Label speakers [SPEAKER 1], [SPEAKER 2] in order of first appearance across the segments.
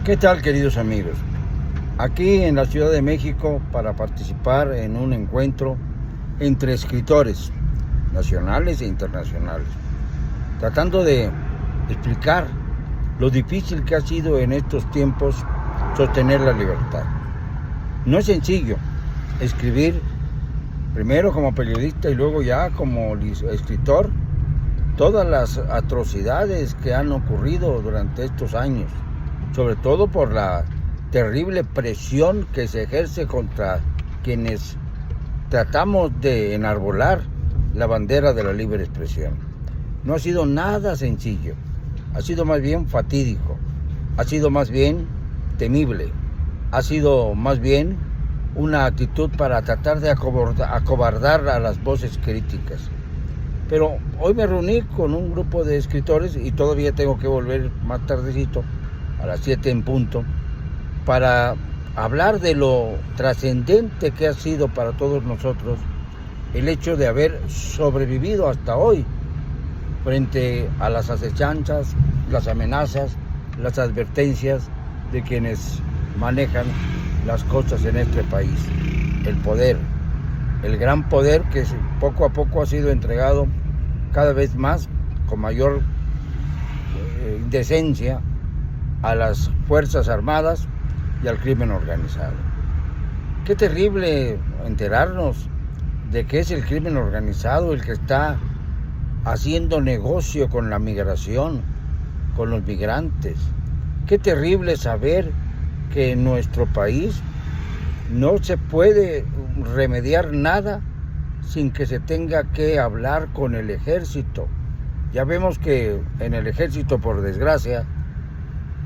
[SPEAKER 1] ¿Qué tal, queridos amigos? Aquí en la Ciudad de México para participar en un encuentro entre escritores nacionales e internacionales, tratando de explicar lo difícil que ha sido en estos tiempos sostener la libertad. No es sencillo escribir, primero como periodista y luego ya como escritor, todas las atrocidades que han ocurrido durante estos años, sobre todo por la terrible presión que se ejerce contra quienes tratamos de enarbolar la bandera de la libre expresión. No ha sido nada sencillo, ha sido más bien fatídico, ha sido más bien temible, ha sido más bien una actitud para tratar de acobardar a las voces críticas. Pero hoy me reuní con un grupo de escritores y todavía tengo que volver más tardecito, a las 7 en punto, para hablar de lo trascendente que ha sido para todos nosotros el hecho de haber sobrevivido hasta hoy frente a las acechanzas, las amenazas, las advertencias de quienes manejan las cosas en este país. El poder, el gran poder que poco a poco ha sido entregado cada vez más con mayor indecencia a las Fuerzas Armadas y al crimen organizado. Qué terrible enterarnos de que es el crimen organizado el que está haciendo negocio con la migración, con los migrantes. Qué terrible saber que en nuestro país no se puede remediar nada sin que se tenga que hablar con el ejército. Ya vemos que en el ejército, por desgracia,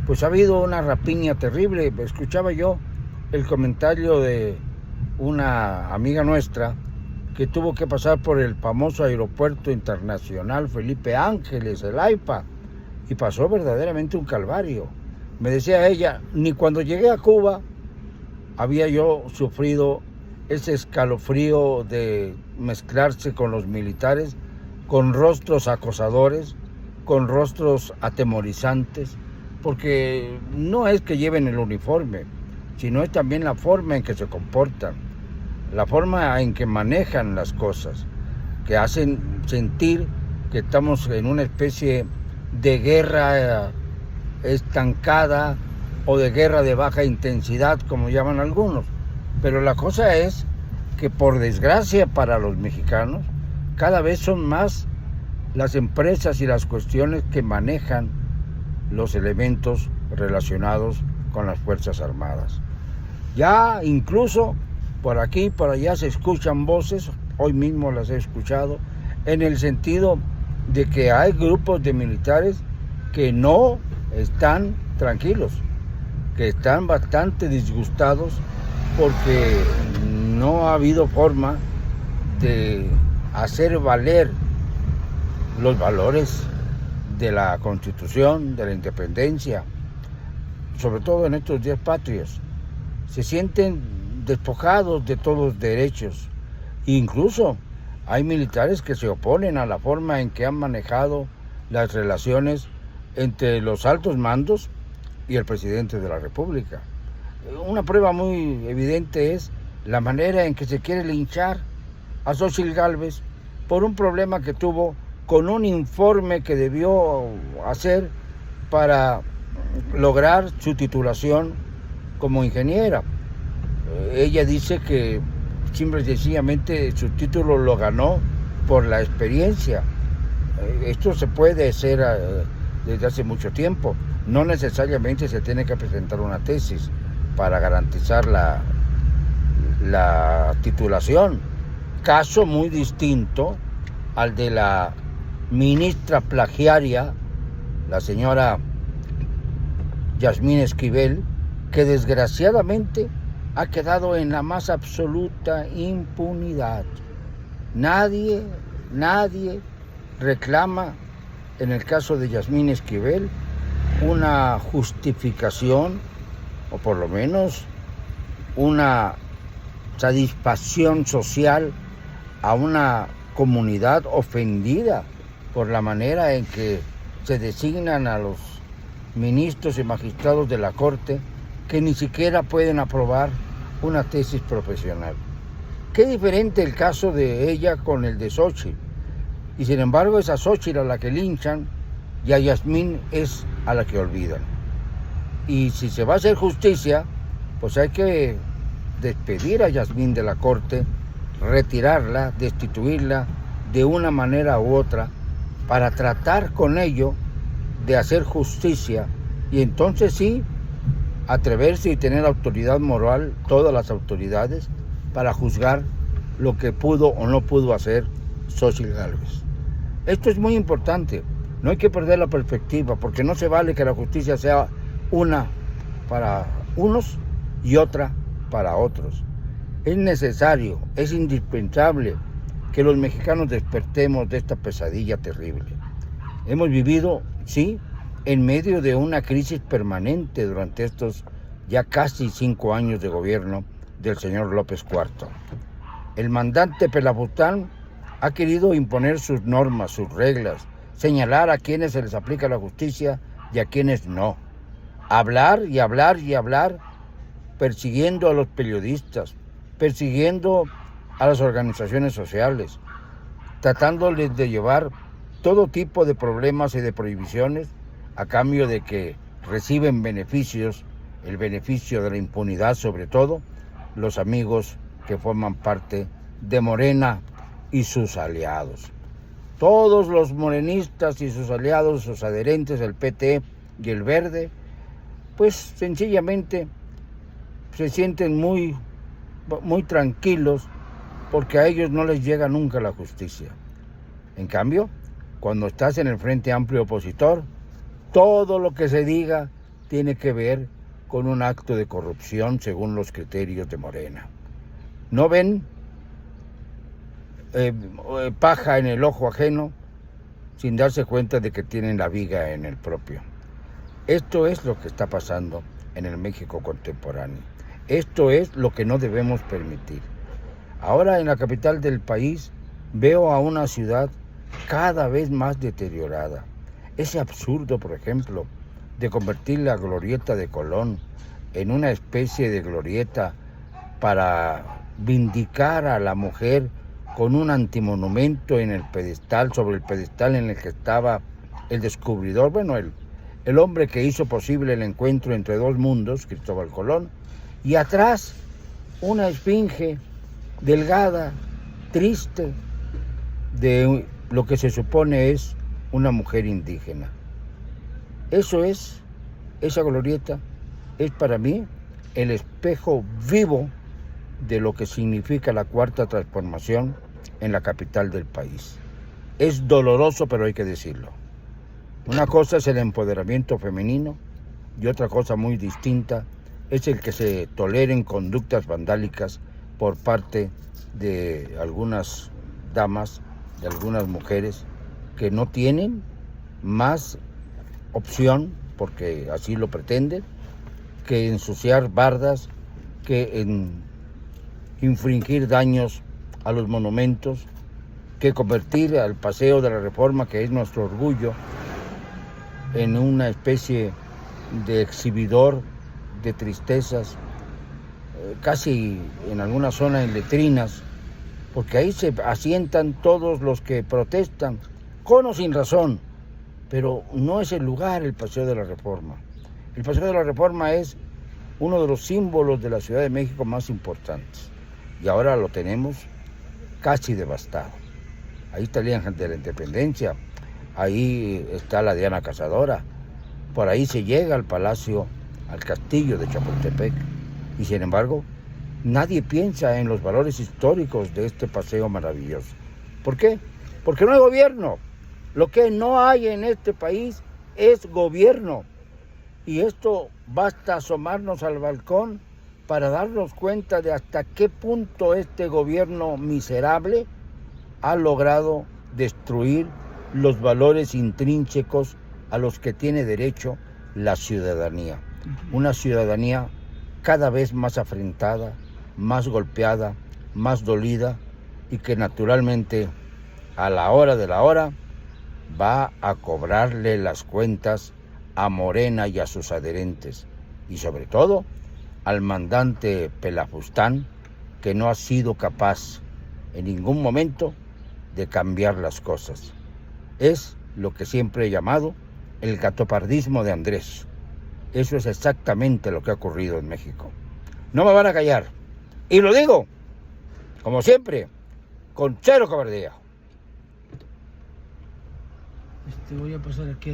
[SPEAKER 1] pues ha habido una rapiña terrible. Escuchaba yo el comentario de una amiga nuestra que tuvo que pasar por el famoso aeropuerto internacional Felipe Ángeles, el AIFA, y pasó verdaderamente un calvario. Me decía ella, ni cuando llegué a Cuba había yo sufrido ese escalofrío de mezclarse con los militares, con rostros acosadores, con rostros atemorizantes, porque no es que lleven el uniforme, sino es también la forma en que se comportan, la forma en que manejan las cosas, que hacen sentir que estamos en una especie de guerra estancada o de guerra de baja intensidad, como llaman algunos. Pero la cosa es que, por desgracia para los mexicanos, cada vez son más las empresas y las cuestiones que manejan los elementos relacionados con las Fuerzas Armadas. Ya incluso por aquí y por allá se escuchan voces, hoy mismo las he escuchado, en el sentido de que hay grupos de militares que no están tranquilos, que están bastante disgustados porque no ha habido forma de hacer valer los valores de la Constitución, de la independencia, sobre todo en estos días patrios. Se sienten despojados de todos los derechos. Incluso hay militares que se oponen a la forma en que han manejado las relaciones entre los altos mandos y el presidente de la República. Una prueba muy evidente es la manera en que se quiere linchar a Xóchitl Gálvez por un problema que tuvo con un informe que debió hacer para lograr su titulación como ingeniera. Ella dice que simple y sencillamente su título lo ganó por la experiencia. Esto se puede hacer desde hace mucho tiempo. No necesariamente se tiene que presentar una tesis para garantizar la titulación. Caso muy distinto al de la ministra plagiaria, la señora Yasmín Esquivel, que desgraciadamente ha quedado en la más absoluta impunidad. Nadie reclama, en el caso de Yasmín Esquivel, una justificación o por lo menos una satisfacción social a una comunidad ofendida por la manera en que se designan a los ministros y magistrados de la Corte que ni siquiera pueden aprobar una tesis profesional. Qué diferente el caso de ella con el de Xóchitl. Y sin embargo es a Xóchitl a la que linchan y a Yasmín es a la que olvidan. Y si se va a hacer justicia, pues hay que despedir a Yasmín de la Corte, retirarla, destituirla de una manera u otra, para tratar con ello de hacer justicia y entonces sí atreverse y tener autoridad moral, todas las autoridades, para juzgar lo que pudo o no pudo hacer Xóchitl Gálvez. Esto es muy importante, no hay que perder la perspectiva, porque no se vale que la justicia sea una para unos y otra para otros. Es necesario, es indispensable que los mexicanos despertemos de esta pesadilla terrible. Hemos vivido, sí, en medio de una crisis permanente durante estos ya casi 5 años de gobierno del señor López IV. El mandante Pelafustán ha querido imponer sus normas, sus reglas, señalar a quienes se les aplica la justicia y a quienes no. Hablar y hablar y hablar, persiguiendo a los periodistas, persiguiendo a las organizaciones sociales, tratándoles de llevar todo tipo de problemas y de prohibiciones a cambio de que reciben beneficios, el beneficio de la impunidad sobre todo, los amigos que forman parte de Morena y sus aliados. Todos los morenistas y sus aliados, sus adherentes, el PT y el Verde, pues sencillamente se sienten muy tranquilos porque a ellos no les llega nunca la justicia. En cambio, cuando estás en el Frente Amplio opositor, todo lo que se diga tiene que ver con un acto de corrupción según los criterios de Morena. No ven paja en el ojo ajeno sin darse cuenta de que tienen la viga en el propio. Esto es lo que está pasando en el México contemporáneo. Esto es lo que no debemos permitir. Ahora en la capital del país veo a una ciudad cada vez más deteriorada. Ese absurdo, por ejemplo, de convertir la glorieta de Colón en una especie de glorieta para vindicar a la mujer con un antimonumento en el pedestal, sobre el pedestal en el que estaba el descubridor, bueno, el hombre que hizo posible el encuentro entre dos mundos, Cristóbal Colón, y atrás una esfinge delgada, triste, de lo que se supone es una mujer indígena. Esa glorieta es para mí el espejo vivo de lo que significa la Cuarta Transformación en la capital del país. Es doloroso, pero hay que decirlo. Una cosa es el empoderamiento femenino y otra cosa muy distinta es el que se toleren conductas vandálicas por parte de algunas damas, de algunas mujeres que no tienen más opción, porque así lo pretenden, que ensuciar bardas, que infringir daños a los monumentos, que convertir al Paseo de la Reforma, que es nuestro orgullo, en una especie de exhibidor de tristezas, casi en alguna zona en letrinas, porque ahí se asientan todos los que protestan, con o sin razón, pero no es el lugar el Paseo de la Reforma. El Paseo de la Reforma es uno de los símbolos de la Ciudad de México más importantes, y ahora lo tenemos casi devastado. Ahí está el Ángel de la Independencia, ahí está la Diana Cazadora, por ahí se llega al palacio, al castillo de Chapultepec, y sin embargo, nadie piensa en los valores históricos de este paseo maravilloso. ¿Por qué? Porque no hay gobierno. Lo que no hay en este país es gobierno. Y esto basta asomarnos al balcón para darnos cuenta de hasta qué punto este gobierno miserable ha logrado destruir los valores intrínsecos a los que tiene derecho la ciudadanía. Una ciudadanía cada vez más afrentada, más golpeada, más dolida, y que naturalmente a la hora de la hora va a cobrarle las cuentas a Morena y a sus adherentes, y sobre todo al mandante Pelafustán, que no ha sido capaz en ningún momento de cambiar las cosas. Es lo que siempre he llamado el gatopardismo de Andrés. Eso es exactamente lo que ha ocurrido en México. No me van a callar. Y lo digo, como siempre, con cero cobardía.
[SPEAKER 2] Voy a pasar aquí.